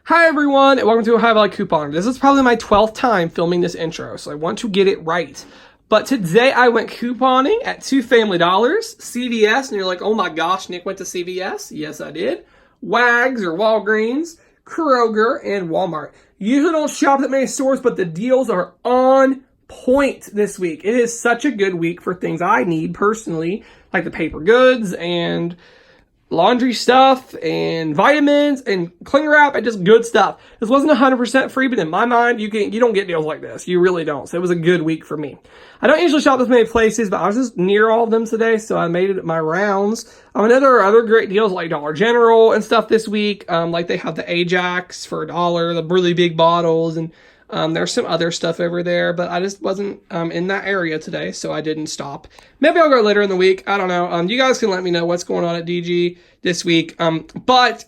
Hi everyone, and welcome to Ohio Valley Couponer. This is probably my 12th time filming this intro, so I want to get it right. But today I went couponing at two Family Dollars, CVS, and you're like, oh my gosh, Nick went to CVS? Yes, I did. Wags or Walgreens, Kroger, and Walmart. Usually don't shop at many stores, but the deals are on point this week. It is such a good week for things I need personally, like the paper goods and laundry stuff and vitamins and cling wrap and just good stuff. This wasn't 100% free, but in my mind, you don't get deals like this. You really don't. So it was a good week for me. I don't usually shop this many places, but I was just near all of them today, so I made it my rounds. I know there are other great deals like Dollar General and stuff this week. Like they have the Ajax for $1, the really big bottles, and there's some other stuff over there, but I just wasn't in that area today, so I didn't stop. Maybe I'll go later in the week. I don't know. You guys can let me know what's going on at DG this week. But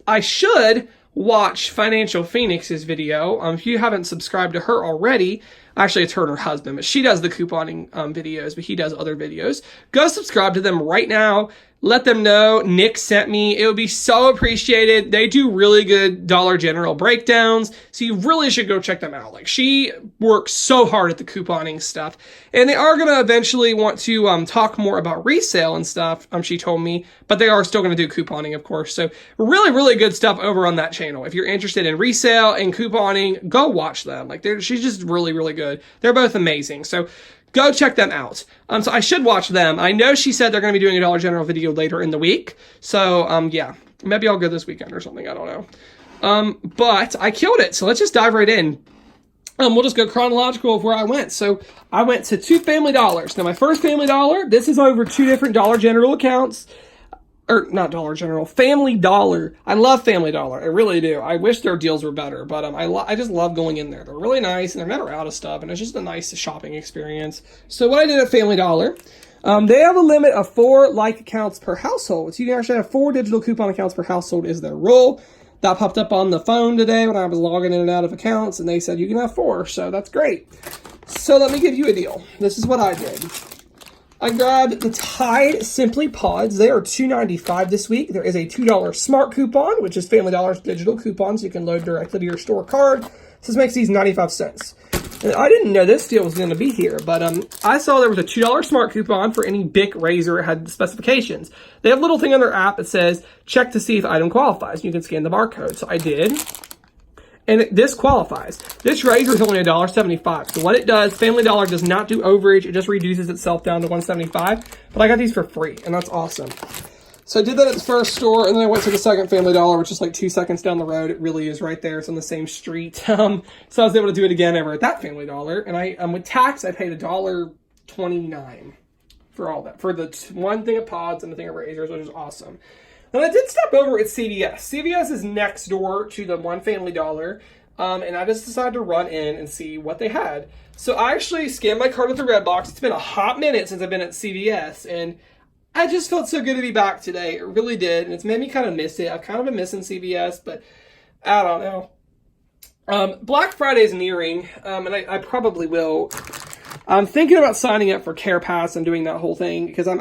I should watch Financial Phoenix's video. If you haven't subscribed to her already, actually it's her and her husband, but she does the couponing videos, but he does other videos. Go subscribe to them right now. Let them know Nick sent me. It would be so appreciated. They do really good Dollar General breakdowns, so you really should go check them out. Like, she works so hard at the couponing stuff, and they are going to eventually want to talk more about resale and stuff, she told me, but they are still going to do couponing, of course. So really, really good stuff over on that channel. If you're interested in resale and couponing, go watch them. Like, she's just really, really good. They're both amazing. So go check them out. So I should watch them. I know she said they're going to be doing a Dollar General video later in the week. So, yeah, maybe I'll go this weekend or something. I don't know. But I killed it. So let's just dive right in. We'll just go chronological of where I went. So I went to two Family Dollars. Now, my first Family Dollar, this is over two different Dollar General accounts. Or not Dollar General, Family Dollar. I love Family Dollar. I really do. I wish their deals were better, but I just love going in there. They're really nice, and they're never out of stuff, and it's just a nice shopping experience. So what I did at Family Dollar, they have a limit of 4 like accounts per household. So you can actually have 4 digital coupon accounts per household is their rule. That popped up on the phone today when I was logging in and out of accounts, and they said you can have 4, so that's great. So let me give you a deal. This is what I did. I grabbed the Tide Simply Pods. They are $2.95 this week. There is a $2 Smart Coupon, which is Family Dollar's digital coupons you can load directly to your store card. So this makes these 95 cents. And I didn't know this deal was going to be here, but I saw there was a $2 Smart Coupon for any Bic razor. It had specifications. They have a little thing on their app that says, check to see if item qualifies. You can scan the barcode. So I did. And this qualifies. This razor is only $1.75. So what it does, Family Dollar does not do overage. It just reduces itself down to $1.75. But I got these for free, and that's awesome. So I did that at the first store, and then I went to the second Family Dollar, which is like 2 seconds down the road. It really is right there. It's on the same street. So I was able to do it again over at that Family Dollar. And with tax, I paid $1.29 for all that. For the one thing of pods and the thing of razors, which is awesome. Now, I did stop over at CVS. CVS is next door to the one Family Dollar, and I just decided to run in and see what they had. So I actually scanned my card at the red box. It's been a hot minute since I've been at CVS, and I just felt so good to be back today. It really did, and it's made me kind of miss it. I've kind of been missing CVS, but I don't know. Black Friday is nearing, and I probably will. I'm thinking about signing up for Care Pass and doing that whole thing, because I'm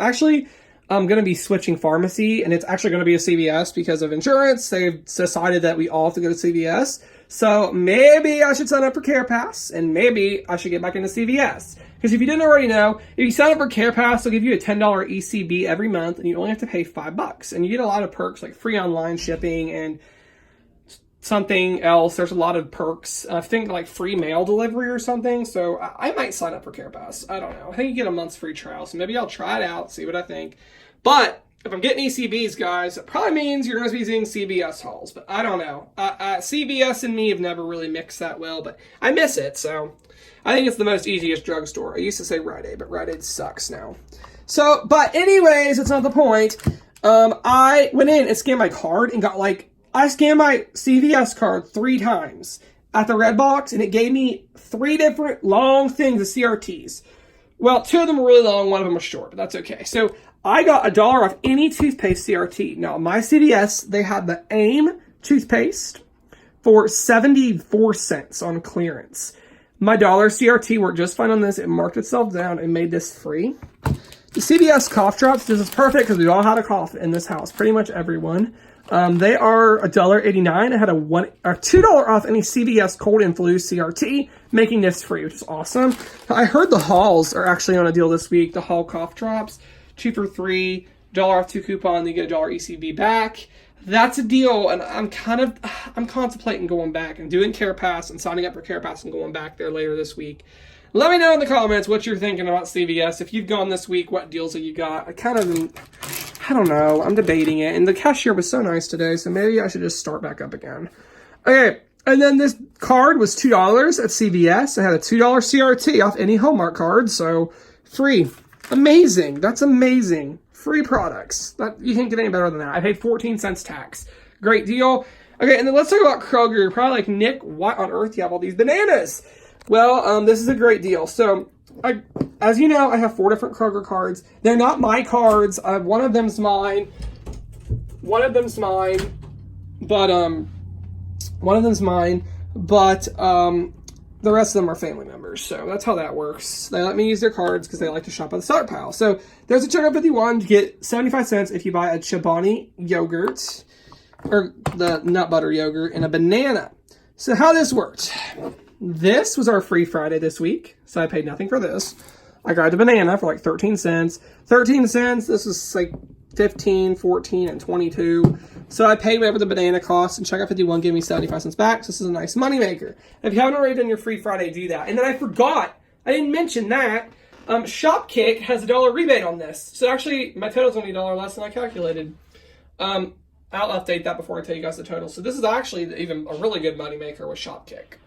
going to be switching pharmacy, and it's actually going to be a CVS because of insurance. They've decided that we all have to go to CVS. So maybe I should sign up for Care Pass, and maybe I should get back into CVS. Because if you didn't already know, if you sign up for Care Pass, they'll give you a $10 ECB every month, and you only have to pay $5. And you get a lot of perks like free online shipping and something else. There's a lot of perks. I think like free mail delivery or something. So I might sign up for Care Pass. I don't know. I think you get a month's free trial. So maybe I'll try it out, see what I think. But if I'm getting ECBs, guys, it probably means you're going to be seeing CVS hauls. But I don't know. CVS and me have never really mixed that well, but I miss it. So I think it's the most easiest drugstore. I used to say Rite Aid, but Rite Aid sucks now. So, but anyways, it's not the point. I went in and scanned my card and I scanned my CVS card 3 times at the red box, and it gave me 3 different long things of CRTs. Well, 2 of them were really long, 1 of them was short, but that's okay. So I got $1 off any toothpaste CRT. Now, my CVS, they had the AIM toothpaste for 74 cents on clearance. My dollar CRT worked just fine on this. It marked itself down and made this free. The CVS cough drops, this is perfect because we all had a cough in this house, pretty much everyone. They are $1.89. I had a $2 off any CVS cold and flu CRT, making this free, which is awesome. I heard the Halls are actually on a deal this week. The Hall cough drops, 2 for $3, $1 off 2 coupon, you get a $1 ECB back. That's a deal, and I'm contemplating going back and doing Care Pass and signing up for Care Pass and going back there later this week. Let me know in the comments what you're thinking about CVS. If you've gone this week, what deals have you got? I don't know. I'm debating it. And the cashier was so nice today, so maybe I should just start back up again. Okay, and then this card was $2 at CVS. I had a $2 CRT off any Hallmark card, so free. Amazing. That's amazing. Free products. You can't get any better than that. I paid 14 cents tax. Great deal. Okay, and then let's talk about Kroger. You're probably like, Nick, why on earth do you have all these bananas? Well, this is a great deal. So, as you know, I have 4 different Kroger cards. They're not my cards. One of them's mine. But the rest of them are family members. So that's how that works. They let me use their cards because they like to shop at the seller pile. So there's a checkout 51 to get 75 cents if you buy a Chobani yogurt, or the nut butter yogurt, and a banana. So how this worked. This was our free Friday this week, so I paid nothing for this. I got a banana for like 13 cents. 13 cents, this was like 15, 14, and 22. So I paid whatever the banana cost, and checkout 51 gave me 75 cents back. So this is a nice moneymaker. If you haven't already done your free Friday, do that. And then I forgot, I didn't mention that. Shopkick has a $1 rebate on this. So actually, my total's only $1 less than I calculated. I'll update that before I tell you guys the total. So this is actually even a really good moneymaker with Shopkick.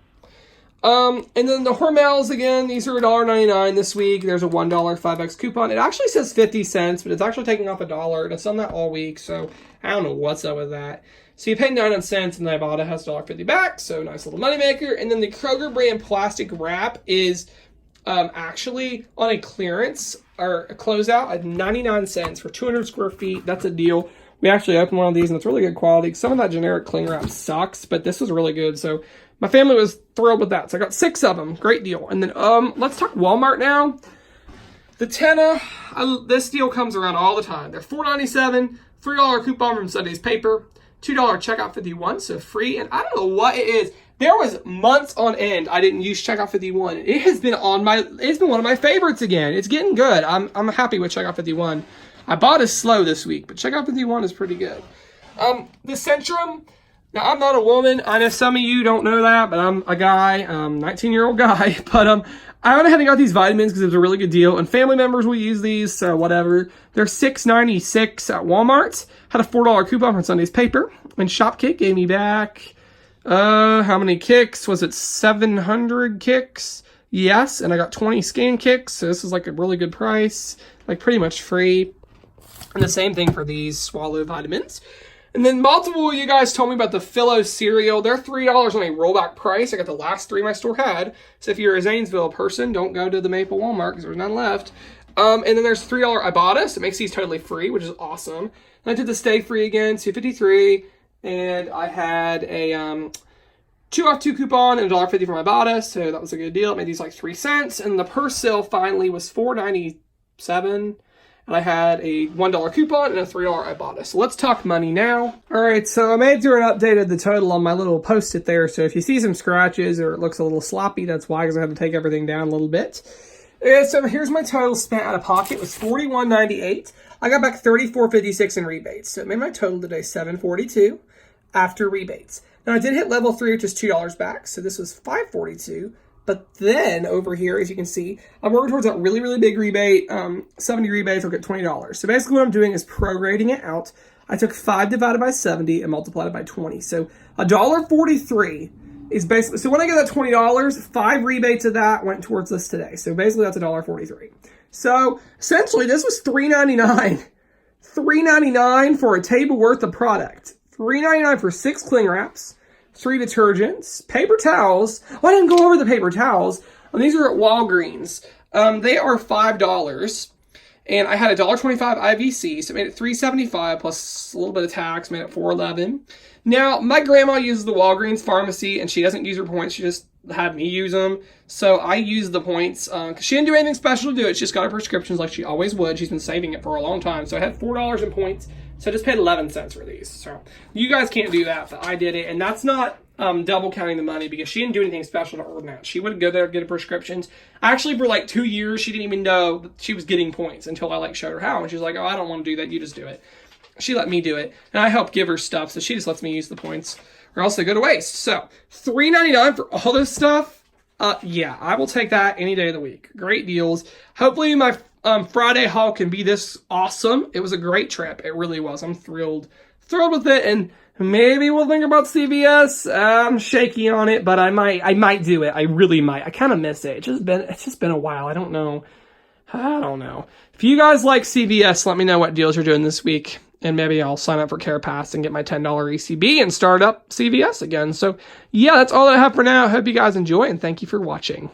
And then the Hormels, again, these are $1.99 this week. There's a $1 5X coupon. It actually says 50 cents, but it's actually taking off $1, and it's done that all week, so I don't know what's up with that. So you pay 99 cents, and the Ibotta has $1.50 back, so nice little moneymaker. And then the Kroger brand plastic wrap is actually on a clearance, or a closeout at 99 cents for 200 square feet. That's a deal. We actually opened one of these, and it's really good quality. Some of that generic cling wrap sucks, but this was really good, so my family was thrilled with that. So I got 6 of them. Great deal. And then let's talk Walmart now. The Tenna, this deal comes around all the time. They're $4.97, $3 coupon from Sunday's paper, $2 checkout 51, so free. And I don't know what it is. There was months on end I didn't use checkout 51. It has been it's been one of my favorites again. It's getting good. I'm happy with checkout 51. I bought it slow this week, but checkout 51 is pretty good. The Centrum. Now, I'm not a woman. I know some of you don't know that, but I'm a guy, 19-year-old guy. But I went ahead and got these vitamins because it was a really good deal, and family members will use these, so whatever. They're $6.96 at Walmart. Had a $4 coupon from Sunday's paper, and Shopkick gave me back, how many kicks? Was it 700 kicks? Yes, and I got 20 scan kicks, so this is like a really good price, like pretty much free. And the same thing for these Swallow vitamins. And then multiple of you guys told me about the Philo cereal. They're $3 on a rollback price. I got the last 3 my store had. So if you're a Zanesville person, don't go to the Maple Walmart because there's none left. And then there's $3 Ibotta, so it makes these totally free, which is awesome. And I did the Stay Free again, $2.53. And I had a 2 off 2 coupon and $1.50 for my Ibotta, so that was a good deal. It made these like 3 cents. And the purse sale finally was $4.97. And I had a $1 coupon and a $3 Ibotta. So let's talk money now. All right, so I made sure and updated the total on my little post-it there. So if you see some scratches or it looks a little sloppy, that's why, because I had to take everything down a little bit. Okay, so here's my total spent out of pocket. It was $41.98. I got back $34.56 in rebates. So it made my total today $7.42 after rebates. Now I did hit level 3, which is $2 back. So this was $5.42. But then over here, as you can see, I'm working towards that really, really big rebate. 70 rebates, I'll get $20. So basically what I'm doing is prorating it out. I took 5 divided by 70 and multiplied it by 20. So $1.43 is basically, so when I get that $20, 5 rebates of that went towards this today. So basically that's $1.43. So essentially this was $3.99. $3.99 for a table worth of product. $3.99 for 6 cling wraps. 3 detergents, paper towels. Oh, I didn't go over the paper towels. These are at Walgreens. They are $5. And I had a $1.25 IVC, so it made it $3.75 plus a little bit of tax, made it $4.11. Now, my grandma uses the Walgreens pharmacy, and she doesn't use her points. She just had me use them. So I used the points because she didn't do anything special to do it. She just got her prescriptions like she always would. She's been saving it for a long time. So I had $4 in points. So I just paid 11 cents for these. So you guys can't do that, but I did it. And that's not double counting the money because she didn't do anything special to earn that. She would go there, get her prescriptions. Actually, for like 2 years, she didn't even know that she was getting points until I like showed her how. And she's like, oh, I don't want to do that. You just do it. She let me do it. And I help give her stuff. So she just lets me use the points or else they go to waste. So $3.99 for all this stuff. Yeah, I will take that any day of the week. Great deals. Hopefully my Friday haul can be this awesome. It was a great trip. It really was. I'm thrilled with it. And maybe we'll think about CVS. I'm shaky on it, but I might do it. I really might. I kind of miss it. It's just been a while. I don't know. If you guys like CVS, let me know what deals you're doing this week. And maybe I'll sign up for CarePass and get my $10 ECB and start up CVS again. So yeah, that's all that I have for now. I hope you guys enjoy and thank you for watching.